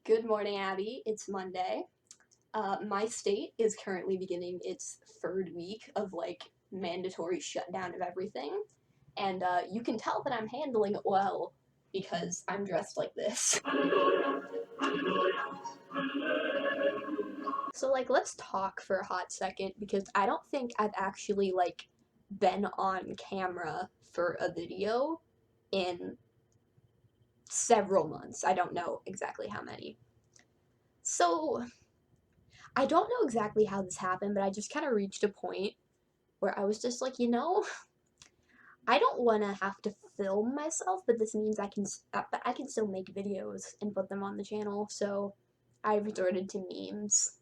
Good morning, Abby. It's Monday. My state is currently beginning its third week of mandatory shutdown of everything, and you can tell that I'm handling it well because I'm dressed like this. So let's talk for a hot second because I don't think I've actually been on camera for a video in several months. I don't know exactly how many. So I don't know exactly how this happened, but I just kind of reached a point where I was just like, I don't want to have to film myself, but this means but I can still make videos and put them on the channel. So I resorted to memes,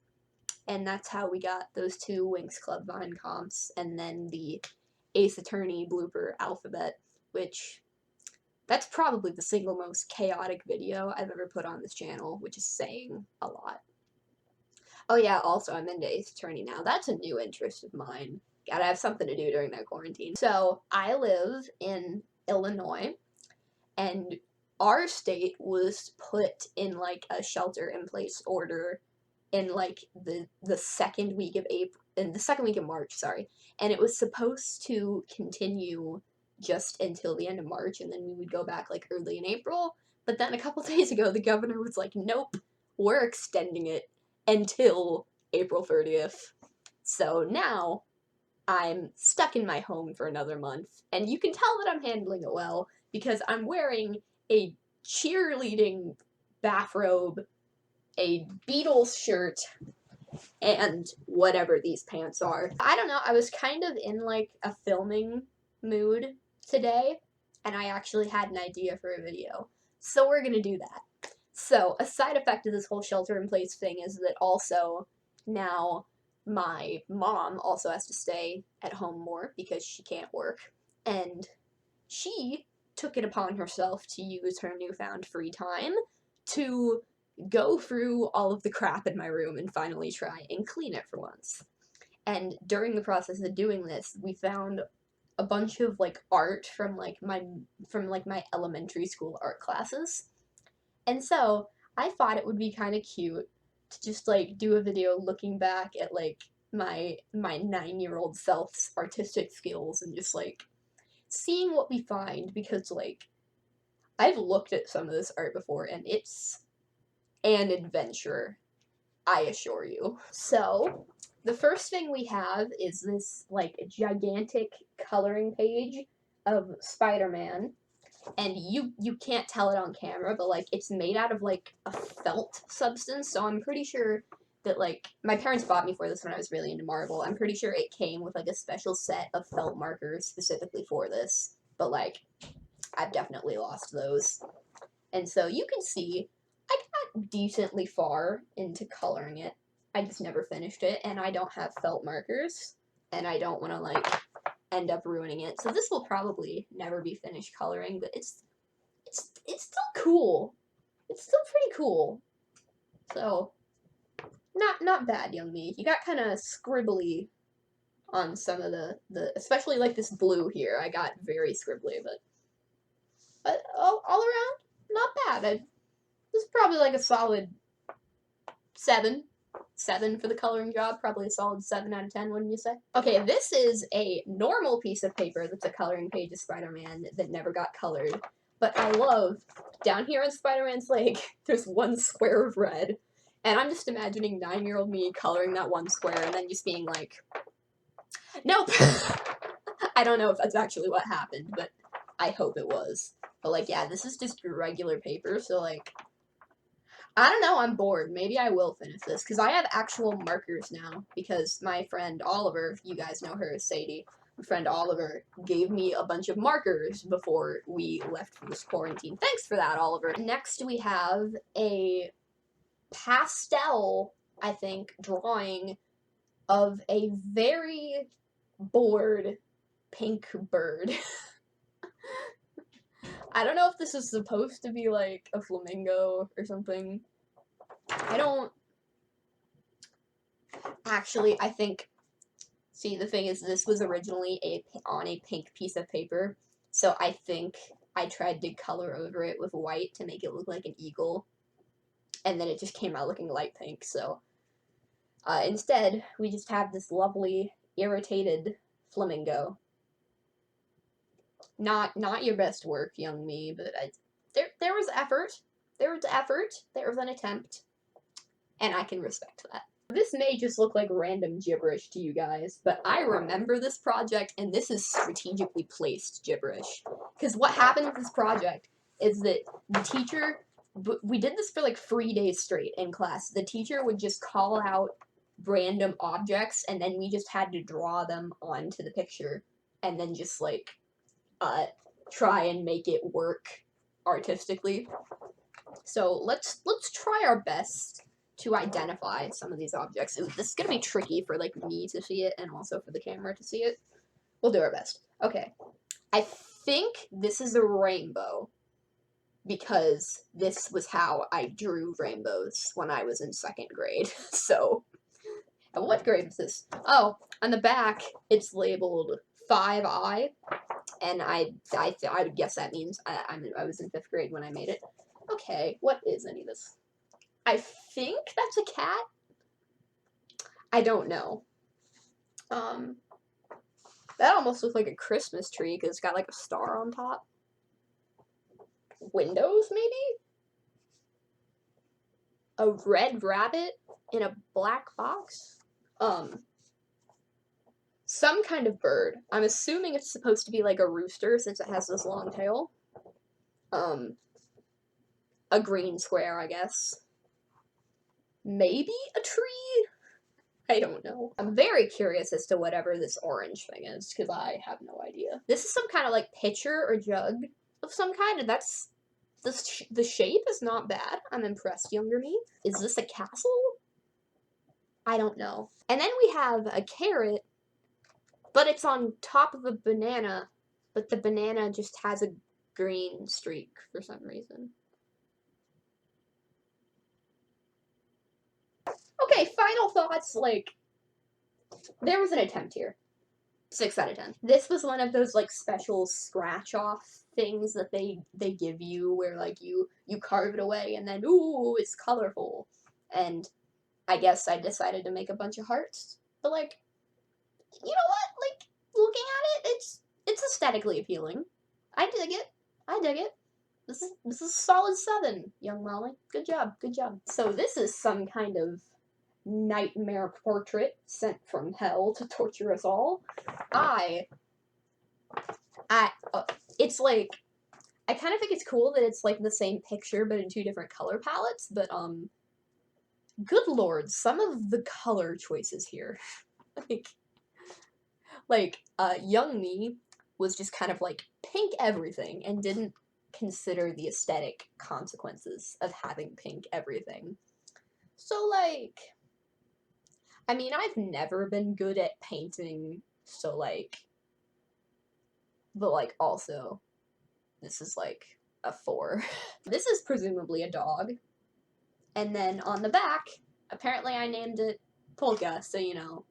and that's how we got those two Winx Club Vine comps, and then the Ace Attorney blooper alphabet, which that's probably the single most chaotic video I've ever put on this channel, which is saying a lot. Oh yeah, also I'm into Ace Attorney now. That's a new interest of mine. Gotta have something to do during that quarantine. So I live in Illinois, and our state was put in a shelter in place order in the second week of April, in the second week of March, sorry. And it was supposed to continue just until the end of March, and then we would go back early in April. But then a couple days ago, the governor was like, "Nope, we're extending it until April 30th." So now I'm stuck in my home for another month, and you can tell that I'm handling it well because I'm wearing a cheerleading bathrobe, a Beatles shirt, and whatever these pants are. I don't know, I was kind of in a filming mood today, and I actually had an idea for a video. So we're gonna do that. So a side effect of this whole shelter in place thing is that also now my mom also has to stay at home more because she can't work. And she took it upon herself to use her newfound free time to go through all of the crap in my room and finally try and clean it for once. And during the process of doing this, we found a bunch of art from my elementary school art classes. And so I thought it would be kind of cute to just do a video looking back at my 9-year-old self's artistic skills and just seeing what we find because I've looked at some of this art before and it's an adventure, I assure you. So, the first thing we have is this gigantic coloring page of Spider-Man, and you can't tell it on camera, but it's made out of a felt substance, so I'm pretty sure that my parents bought me for this when I was really into Marvel. I'm pretty sure it came with a special set of felt markers specifically for this, but I've definitely lost those. And so you can see I got decently far into coloring it. I just never finished it, and I don't have felt markers, and I don't want to end up ruining it. So this will probably never be finished coloring, but it's still cool. It's still pretty cool. So not bad, young me. You got kind of scribbly on some of the especially this blue here. I got very scribbly, but all around not bad. This is probably a solid 7. 7 for the coloring job, probably a solid 7 out of 10, wouldn't you say? Okay, this is a normal piece of paper that's a coloring page of Spider-Man that never got colored. But I love, down here on Spider-Man's leg, there's one square of red. And I'm just imagining 9-year-old me coloring that one square and then just being like, nope! I don't know if that's actually what happened, but I hope it was. But yeah, this is just regular paper, so I don't know, I'm bored. Maybe I will finish this, because I have actual markers now, because my friend Oliver, you guys know her as Sadie, my friend Oliver gave me a bunch of markers before we left for this quarantine. Thanks for that, Oliver. Next we have a pastel, I think, drawing of a very bored pink bird. I don't know if this is supposed to be a flamingo or something. I don't actually, I think, see, the thing is, this was originally on a pink piece of paper, so I think I tried to color over it with white to make it look like an eagle. and then it just came out looking light pink, so instead, we just have this lovely, irritated flamingo. Not your best work, young me, but there was effort. There was effort. There was an attempt. And I can respect that. This may just look like random gibberish to you guys, but I remember this project, and this is strategically placed gibberish. Because what happened with this project is that the teacher, we did this for like 3 days straight in class. The teacher would just call out random objects, and then we just had to draw them onto the picture, and then just like try and make it work artistically. So let's try our best to identify some of these objects. This is gonna be tricky for like me to see it and also for the camera to see it. We'll do our best. Okay, I think this is a rainbow because this was how I drew rainbows when I was in 2nd grade. So, what grade is this? Oh, on the back it's labeled 5i, and I would guess that means I was in 5th grade when I made it. Okay, what is any of this? I think that's a cat. I don't know. That almost looks like a Christmas tree because it's got like a star on top. Windows, maybe? A red rabbit in a black box? Some kind of bird. I'm assuming it's supposed to be like a rooster since it has this long tail. A green square, I guess. Maybe a tree? I don't know. I'm very curious as to whatever this orange thing is, because I have no idea. This is some kind of like pitcher or jug of some kind, and that's... the shape is not bad. I'm impressed, younger me. Is this a castle? I don't know. And then we have a carrot, but it's on top of a banana, but the banana just has a green streak for some reason. Okay, final thoughts, like, there was an attempt here. 6 out of 10. This was one of those, like, special scratch-off things that they give you where, like, you carve it away and then, ooh, it's colorful. And I guess I decided to make a bunch of hearts. But, like, you know what? Like, looking at it, it's aesthetically appealing. I dig it. I dig it. This is a solid 7, young Molly. Good job. Good job. So this is some kind of nightmare portrait sent from hell to torture us all. It's like, I kind of think it's cool that it's like the same picture but in 2 different color palettes, but good lord, some of the color choices here. Young me was just kind of like pink everything and didn't consider the aesthetic consequences of having pink everything. So, like, I mean, I've never been good at painting, so, like, but, like, also, this is, like, a 4. This is presumably a dog. And then on the back, apparently I named it Polka, so, you know,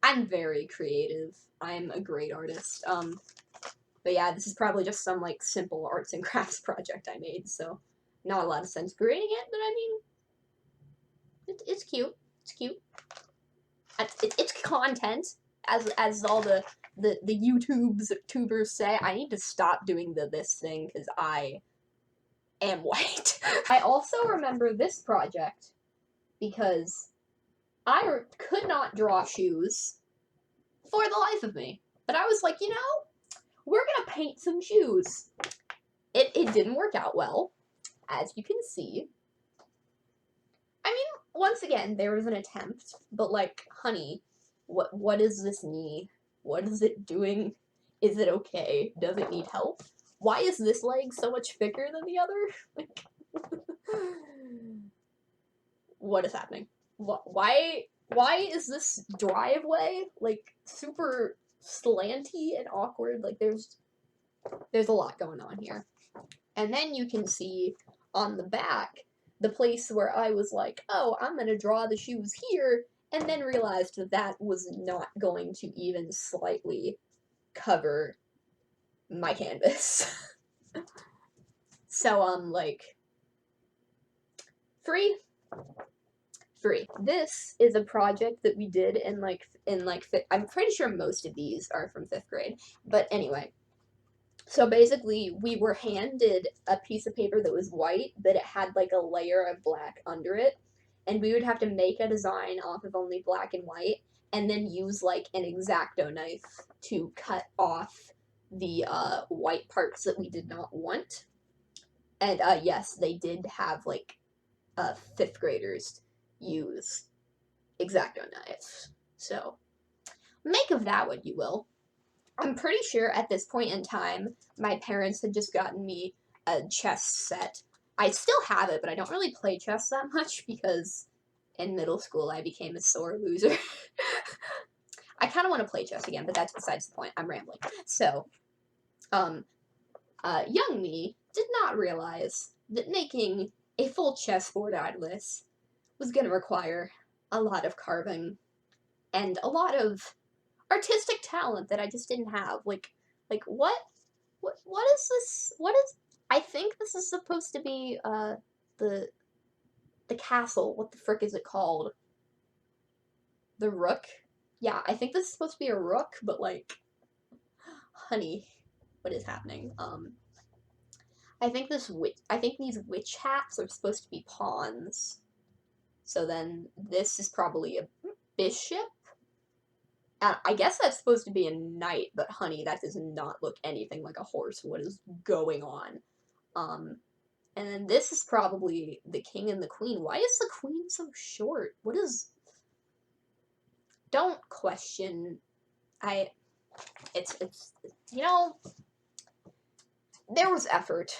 I'm very creative. I'm a great artist. But yeah, this is probably just some, like, simple arts and crafts project I made, so not a lot of sense grading it, but I mean, it's cute. It's cute. It's content, as all the YouTubers say. I need to stop doing this thing, because I am white. I also remember this project, because I could not draw shoes for the life of me. But I was like, you know, we're gonna paint some shoes. It didn't work out well, as you can see. I mean, once again, there was an attempt, but like, honey, what is this knee? What is it doing? Is it okay? Does it need help? Why is this leg so much thicker than the other? Like, what is happening? Why is this driveway like super slanty and awkward? Like, there's a lot going on here. And then you can see on the back the place where I was like, oh, I'm gonna draw the shoes here, and then realized that was not going to even slightly cover my canvas. So, like, Free. This is a project that we did I'm pretty sure most of these are from 5th grade. But anyway, so basically we were handed a piece of paper that was white, but it had like a layer of black under it, and we would have to make a design off of only black and white, and then use like an X-Acto knife to cut off the white parts that we did not want. And yes, they did have like 5th graders use X-Acto knives. So make of that what you will. I'm pretty sure at this point in time, my parents had just gotten me a chess set. I still have it, but I don't really play chess that much because in middle school I became a sore loser. I kind of want to play chess again, but that's besides the point. I'm rambling. So, young me did not realize that making a full chessboard out of this was going to require a lot of carving and a lot of artistic talent that I just didn't have. Like what is this? I think this is supposed to be the castle. What the frick is it called? The rook? Yeah, I think this is supposed to be a rook, but like, honey, what is happening? I think these witch hats are supposed to be pawns. So then this is probably a bishop. I guess that's supposed to be a knight, but honey, that does not look anything like a horse. What is going on? And then this is probably the king and the queen. Why is the queen so short? What is... Don't question. It's, you know, there was effort.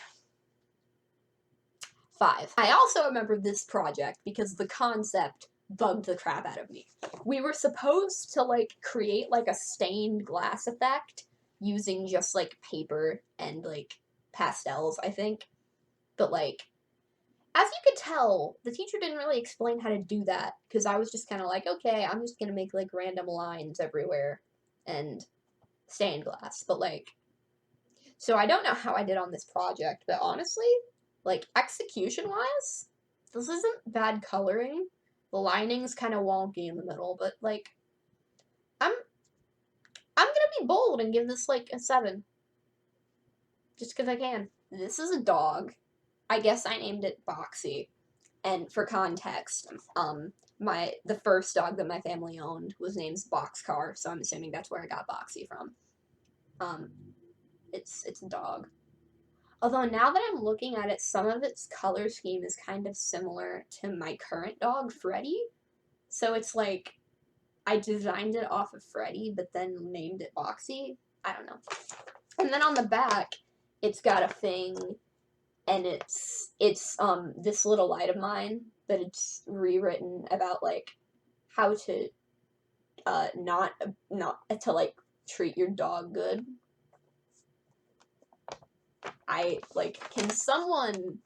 5. I also remember this project because the concept bugged the crap out of me. We were supposed to like create like a stained glass effect using just like paper and like pastels, I think. But like, as you could tell, the teacher didn't really explain how to do that because I was just kind of like, okay, I'm just gonna make like random lines everywhere and stained glass. But like, so I don't know how I did on this project, but honestly, like execution-wise, this isn't bad coloring. The lining's kind of wonky in the middle, but like, I'm gonna be bold and give this like a 7. Just because I can. This is a dog. I guess I named it Boxy. And for context, the first dog that my family owned was named Boxcar, so I'm assuming that's where I got Boxy from. It's a dog. Although now that I'm looking at it, some of its color scheme is kind of similar to my current dog, Freddy. So it's like, I designed it off of Freddy, but then named it Boxy. I don't know. And then on the back, it's got a thing, and it's this little light of mine, but it's rewritten about, like, how to, not to, like, treat your dog good. Can someone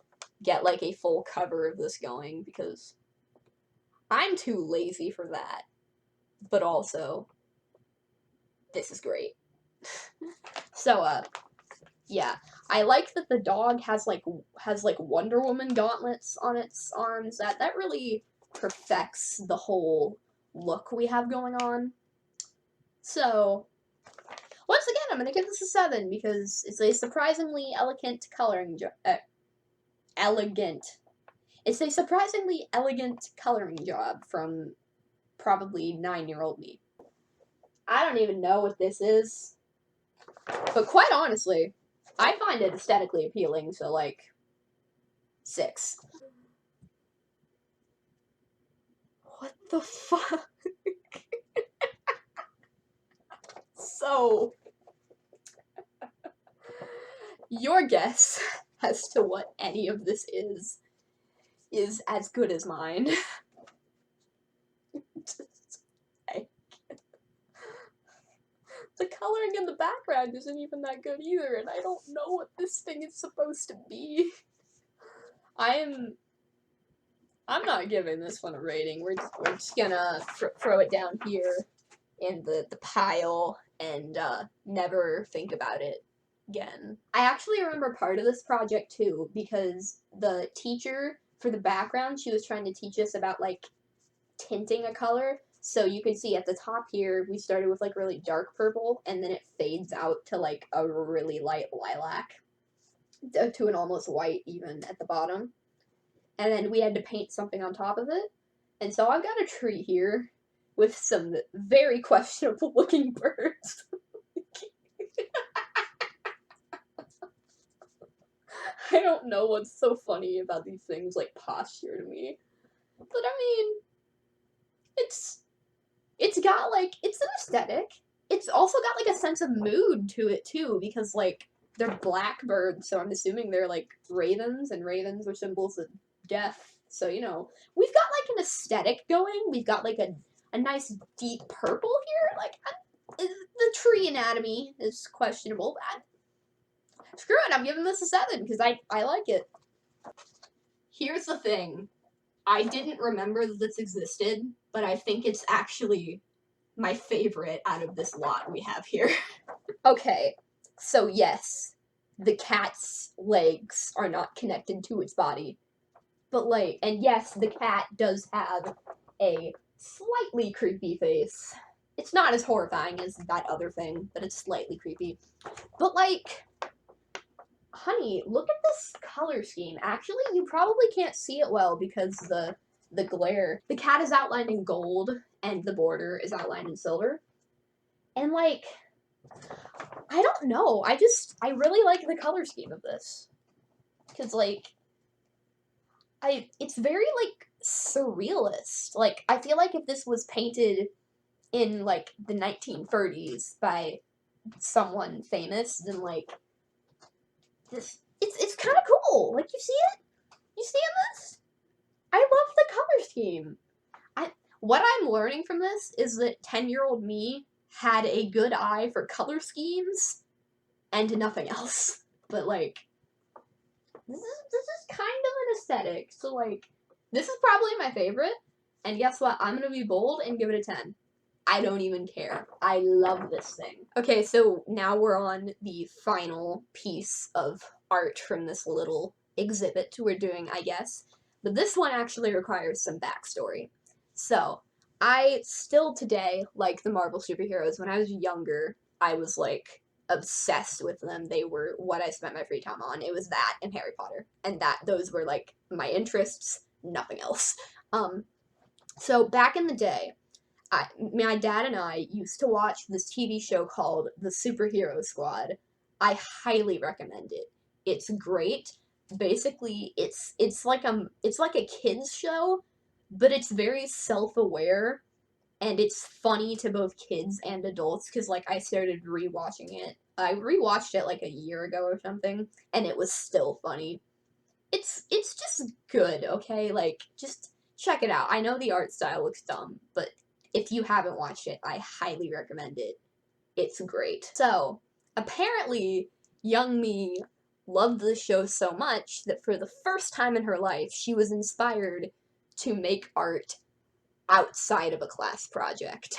get, like, a full cover of this going, because I'm too lazy for that, but also, this is great. So, yeah, I like that the dog has Wonder Woman gauntlets on its arms. That really perfects the whole look we have going on. So, once again, I'm gonna give this a 7 because it's a surprisingly elegant coloring It's a surprisingly elegant coloring job from probably 9-year-old me. I don't even know what this is, but quite honestly, I find it aesthetically appealing, so like 6. What the fuck? So, your guess as to what any of this is as good as mine. The coloring in the background isn't even that good either, and I don't know what this thing is supposed to be. I'm not giving this one a rating. We're just gonna throw it down here in the pile and never think about it again. I actually remember part of this project too, because the teacher for the background, she was trying to teach us about, like, tinting a color. So you can see at the top here, we started with, like, really dark purple, and then it fades out to, like, a really light lilac, to an almost white even at the bottom. And then we had to paint something on top of it. And so I've got a tree here with some very questionable looking birds. I don't know what's so funny about these things, like, posture to me. But I mean, it's got, like, it's an aesthetic. It's also got, like, a sense of mood to it too, because, like, they're black birds, so I'm assuming they're, like, ravens, and ravens are symbols of death. So, you know, we've got, like, an aesthetic going. We've got, like, a nice deep purple here. Like, the tree anatomy is questionable. Screw it, I'm giving this a 7 because I like it. Here's the thing. I didn't remember that this existed, but I think it's actually my favorite out of this lot we have here. Okay, so yes, the cat's legs are not connected to its body. But, like, and yes, the cat does have a slightly creepy face. It's not as horrifying as that other thing, but it's slightly creepy. But, like, honey, look at this color scheme. Actually, you probably can't see it well because the glare. The cat is outlined in gold, and the border is outlined in silver. And, like, I don't know. I really like the color scheme of this. Because, like, it's very, like, surrealist. Like, I feel like if this was painted in, like, the 1930s by someone famous, then, like, it's kind of cool. Like, you see it? You seeing this? I love the color scheme. What I'm learning from this is that 10-year-old me had a good eye for color schemes and nothing else. But, like, this is kind of an aesthetic. So, like, this is probably my favorite. And guess what? I'm gonna be bold and give it a 10. I don't even care. I love this thing. Okay, so now we're on the final piece of art from this little exhibit we're doing, I guess. But this one actually requires some backstory. So, I still today like the Marvel superheroes. When I was younger, I was, like, obsessed with them. They were what I spent my free time on. It was that and Harry Potter. And those were, like, my interests, nothing else. So back in the day, my dad and I used to watch this TV show called The Superhero Squad. I highly recommend it. It's great. Basically, it's like a kids show, but it's very self-aware, and it's funny to both kids and adults, because, like, I started rewatching it. I rewatched it, like, a year ago or something, and it was still funny. It's just good, okay? Like, just check it out. I know the art style looks dumb, but if you haven't watched it, I highly recommend it. It's great. So, apparently, young me loved this show so much that for the first time in her life, she was inspired to make art outside of a class project.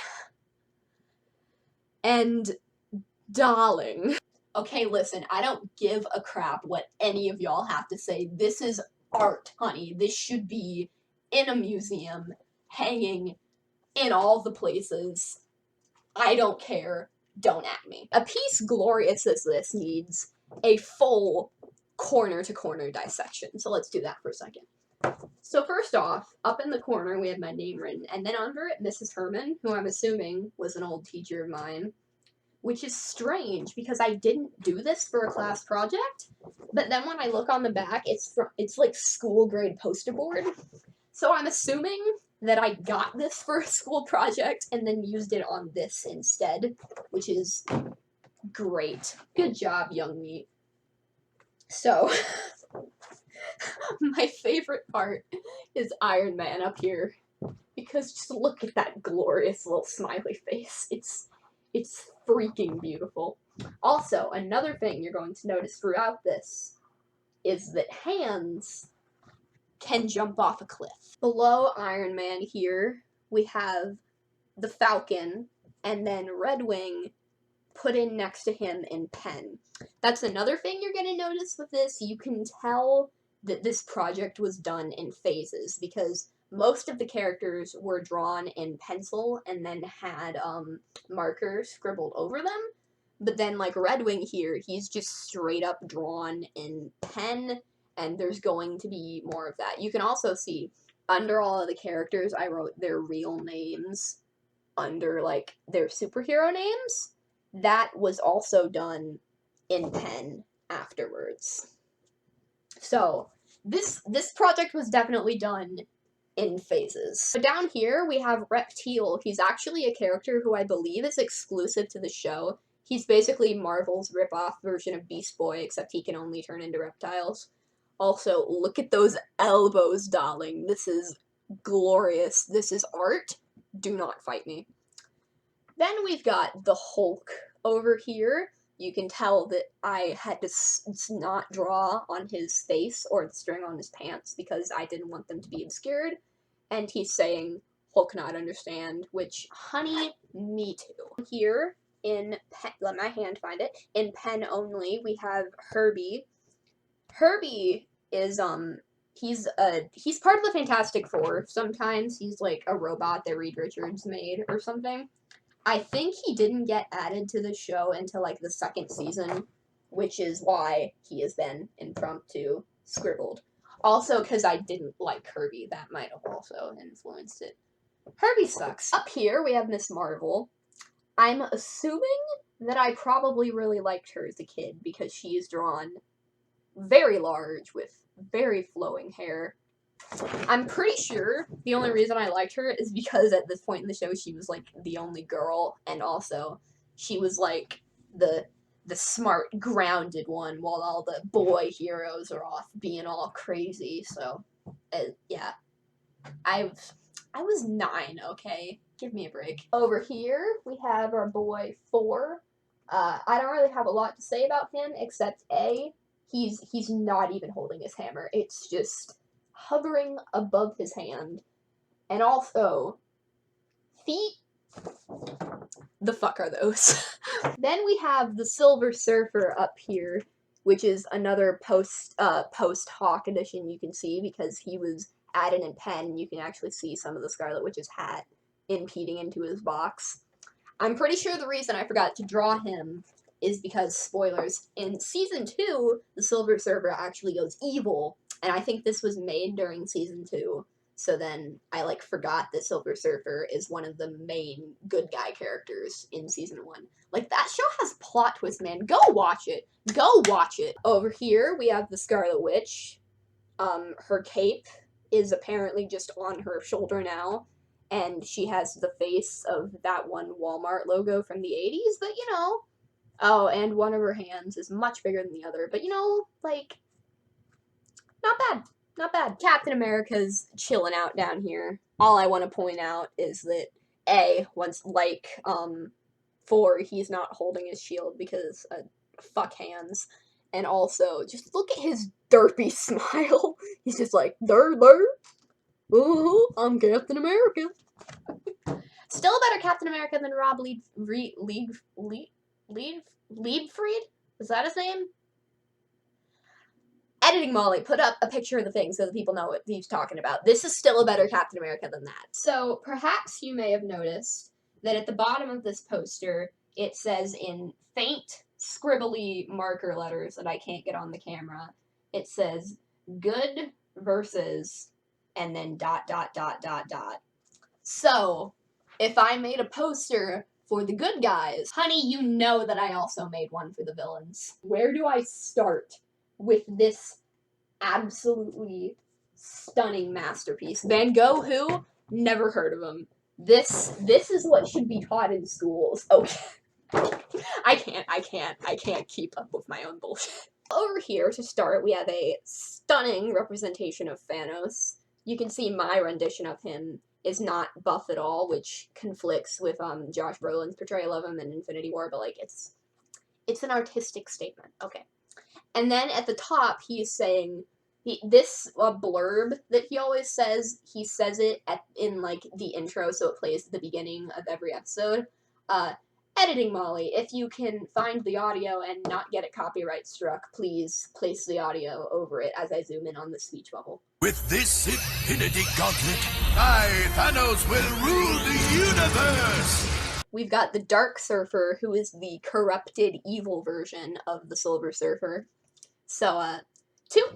And, darling. Okay, listen, I don't give a crap what any of y'all have to say. This is art, honey. This should be in a museum, hanging in all the places. I don't care. Don't at me. A piece glorious as this needs a full corner-to-corner dissection. So let's do that for a second. So first off, up in the corner we had my name written, and then under it, Mrs. Herman, who I'm assuming was an old teacher of mine, which is strange because I didn't do this for a class project, but then when I look on the back, it's like school grade poster board. So I'm assuming that I got this for a school project and then used it on this instead, which is great. Good job, young me. So, my favorite part is Iron Man up here, because just look at that glorious little smiley face. It's freaking beautiful. Also, another thing you're going to notice throughout this is that hands can jump off a cliff. Below Iron Man here, we have the Falcon, and then Red Wing put in next to him in pen. That's another thing you're going to notice with this. You can tell that this project was done in phases, because most of the characters were drawn in pencil and then had markers scribbled over them. But then, like Redwing here, he's just straight up drawn in pen, and there's going to be more of that. You can also see under all of the characters, I wrote their real names under, like, their superhero names. That was also done in pen afterwards. So, this project was definitely done in phases. So down here, we have Reptile. He's actually a character who I believe is exclusive to the show. He's basically Marvel's rip-off version of Beast Boy, except he can only turn into reptiles. Also, look at those elbows, darling. This is glorious. This is art. Do not fight me. Then we've got the Hulk over here. You can tell that I had to not draw on his face or the string on his pants because I didn't want them to be obscured. And he's saying, Hulk not understand, which, honey, me too. Here, in pen, let my hand find it, in pen only, we have Herbie. Herbie is, he's part of the Fantastic Four. Sometimes he's like a robot that Reed Richards made or something. I think he didn't get added to the show until, like, the second season, which is why he has been impromptu scribbled. Also, because I didn't like Herbie, that might have also influenced it. Herbie sucks. Up here, we have Miss Marvel. I'm assuming that I probably really liked her as a kid, because she is drawn very large with very flowing hair. I'm pretty sure the only reason I liked her is because at this point in the show she was like the only girl, and also she was like the smart, grounded one, while all the boy heroes are off being all crazy. So, yeah, I was 9. Okay, give me a break. Over here we have our boy 4. I don't really have a lot to say about him except he's not even holding his hammer. It's just hovering above his hand. And also, feet, the fuck are those? Then we have the Silver Surfer up here, which is another post Hawk edition you can see, because he was added in pen. You can actually see some of the Scarlet Witch's hat impeding into his box. I'm pretty sure the reason I forgot to draw him is because, spoilers, in Season 2, the Silver Surfer actually goes evil, and I think this was made during Season 2, so then I, like, forgot that Silver Surfer is one of the main good guy characters in Season 1. Like, that show has plot twists, man. Go watch it. Go watch it. Over here, we have the Scarlet Witch. Her cape is apparently just on her shoulder now, and she has the face of that one Walmart logo from the 80s, but, you know. Oh, and one of her hands is much bigger than the other, but, you know, like, not bad. Not bad. Captain America's chilling out down here. All I want to point out is that, once, like, 4, he's not holding his shield because, fuck hands. And also, just look at his derpy smile. He's just like, der, ooh, I'm Captain America. Still a better Captain America than Rob Liefeld? Is that his name? Editing Molly, put up a picture of the thing so that people know what he's talking about. This is still a better Captain America than that. So, perhaps you may have noticed that at the bottom of this poster, it says in faint, scribbly marker letters that I can't get on the camera, it says, good versus, and then ... So, if I made a poster for the good guys, honey, you know that I also made one for the villains. Where do I start with this absolutely stunning masterpiece? Van Gogh who? Never heard of him. This is what should be taught in schools. Okay. I can't keep up with my own bullshit. Over here, to start, we have a stunning representation of Thanos. You can see my rendition of him is not buff at all, which conflicts with Josh Brolin's portrayal of him in Infinity War, but, like, it's an artistic statement. Okay. And then at the top, he's saying, this blurb that he always says, he says it in, like, the intro, so it plays at the beginning of every episode. Editing Molly, if you can find the audio and not get it copyright struck, please place the audio over it as I zoom in on the speech bubble. With this Infinity Gauntlet, I, Thanos, will rule the universe! We've got the Dark Surfer, who is the corrupted evil version of the Silver Surfer. So,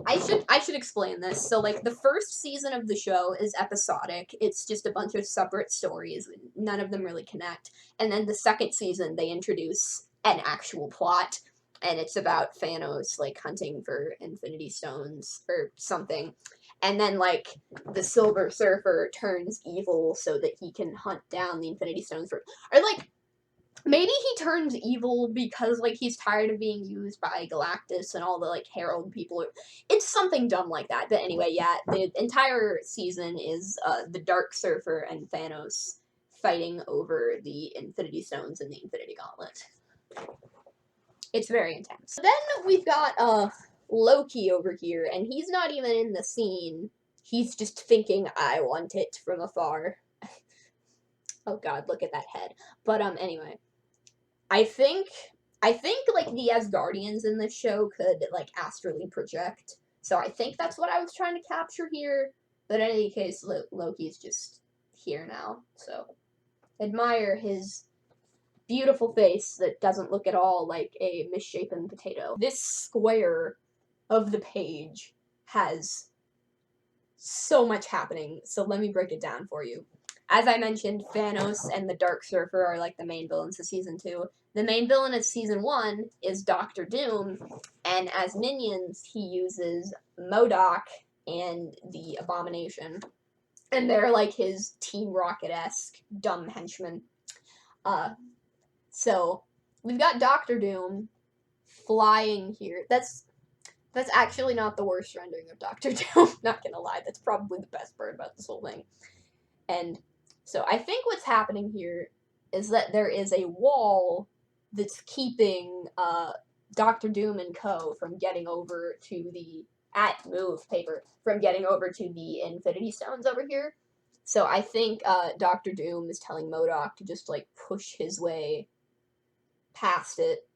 I should explain this. So, like, the first season of the show is episodic. It's just a bunch of separate stories. None of them really connect. And then the second season, they introduce an actual plot. And it's about Thanos, like, hunting for Infinity Stones or something. And then, like, the Silver Surfer turns evil so that he can hunt down the Infinity Stones for... Or, like... Maybe he turns evil because, like, he's tired of being used by Galactus and all the, like, Herald people. It's something dumb like that. But anyway, yeah, the entire season is the Dark Surfer and Thanos fighting over the Infinity Stones and the Infinity Gauntlet. It's very intense. Then we've got Loki over here, and he's not even in the scene. He's just thinking, I want it from afar. Oh god, look at that head. But, anyway. I think, like, the Asgardians in this show could, like, astrally project. So I think that's what I was trying to capture here. But in any case, Loki's just here now. So admire his beautiful face that doesn't look at all like a misshapen potato. This square of the page has so much happening. So let me break it down for you. As I mentioned, Thanos and the Dark Surfer are, like, the main villains of Season 2. The main villain of Season 1 is Doctor Doom, and as minions, he uses MODOK and the Abomination. And they're, like, his Team Rocket-esque dumb henchmen. So, we've got Doctor Doom flying here. That's actually not the worst rendering of Doctor Doom, not gonna lie. That's probably the best part about this whole thing. And so I think what's happening here is that there is a wall that's keeping Doctor Doom and Co. from getting over to the from getting over to the Infinity Stones over here. So I think Doctor Doom is telling MODOK to just, like, push his way past it.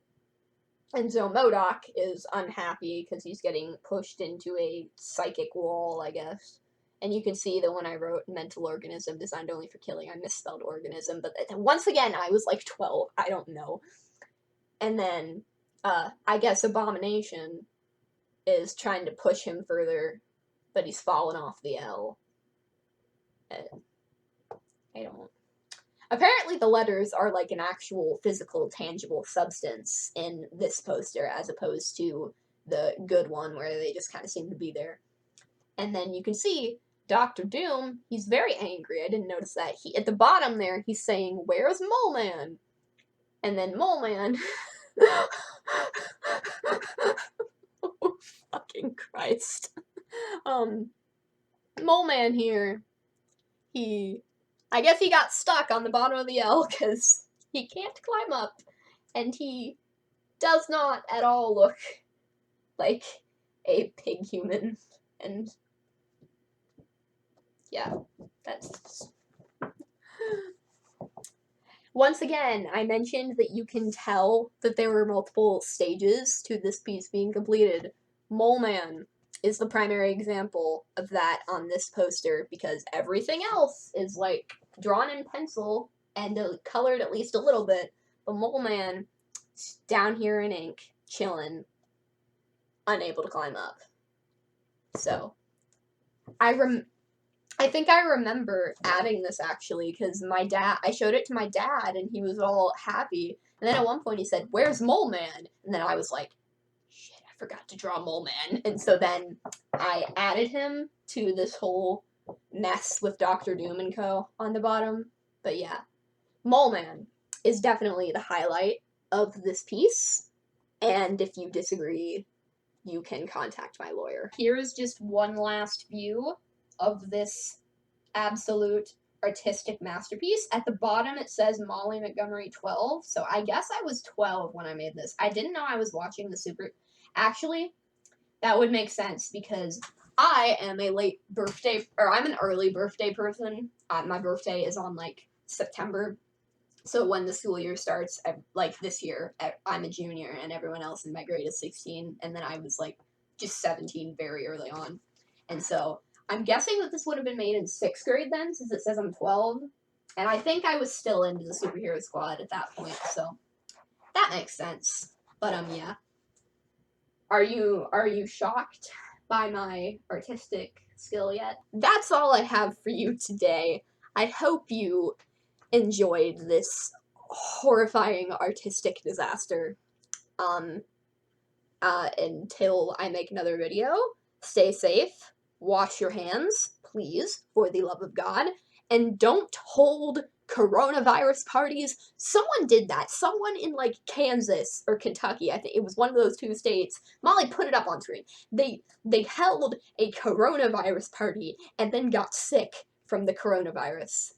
And so MODOK is unhappy because he's getting pushed into a psychic wall, I guess. And you can see that when I wrote mental organism designed only for killing, I misspelled organism. But once again, I was like 12. I don't know. And then, I guess Abomination is trying to push him further, but he's fallen off the L. I don't... Apparently the letters are like an actual physical, tangible substance in this poster, as opposed to the good one where they just kind of seem to be there. And then you can see Doctor Doom, he's very angry. I didn't notice that. At the bottom there, he's saying, "Where's Mole Man?" And then Mole Man... Oh, fucking Christ. Mole Man here, I guess he got stuck on the bottom of the L because he can't climb up. And he does not at all look like a pig human. And yeah, that's... Once again, I mentioned that you can tell that there were multiple stages to this piece being completed. Mole Man is the primary example of that on this poster, because everything else is, like, drawn in pencil and colored at least a little bit, but Mole Man is down here in ink, chilling, unable to climb up. So, I think I remember adding this, actually, because I showed it to my dad, and he was all happy, and then at one point he said, "Where's Mole Man?" And then I was like, shit, I forgot to draw Mole Man. And so then I added him to this whole mess with Doctor Doom and Co. on the bottom. But yeah, Mole Man is definitely the highlight of this piece, and if you disagree, you can contact my lawyer. Here is just one last view of this absolute artistic masterpiece. At the bottom it says Molly Montgomery 12, so I guess I was 12 when I made this. I didn't know I was watching the Super... Actually, that would make sense, because I am a late birthday, or I'm an early birthday person. My birthday is on, like, September So when the school year starts, like this year, I'm a junior and everyone else in my grade is 16, and then I was like just 17 very early on. And so I'm guessing that this would have been made in 6th grade then, since it says I'm 12. And I think I was still into the superhero squad at that point, so that makes sense. But yeah. Are you shocked by my artistic skill yet? That's all I have for you today. I hope you enjoyed this horrifying artistic disaster. Until I make another video, stay safe, wash your hands, please, for the love of God, and don't hold coronavirus parties. Someone did that. Someone in like Kansas or Kentucky, I think it was one of those 2 states. Molly put it up on screen. They held a coronavirus party and then got sick from the coronavirus.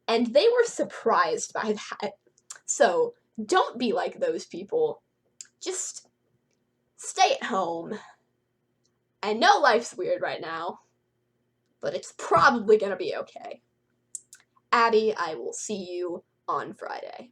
And they were surprised by that. So, don't be like those people. Just stay at home. I know life's weird right now, but it's probably gonna be okay. Abby, I will see you on Friday.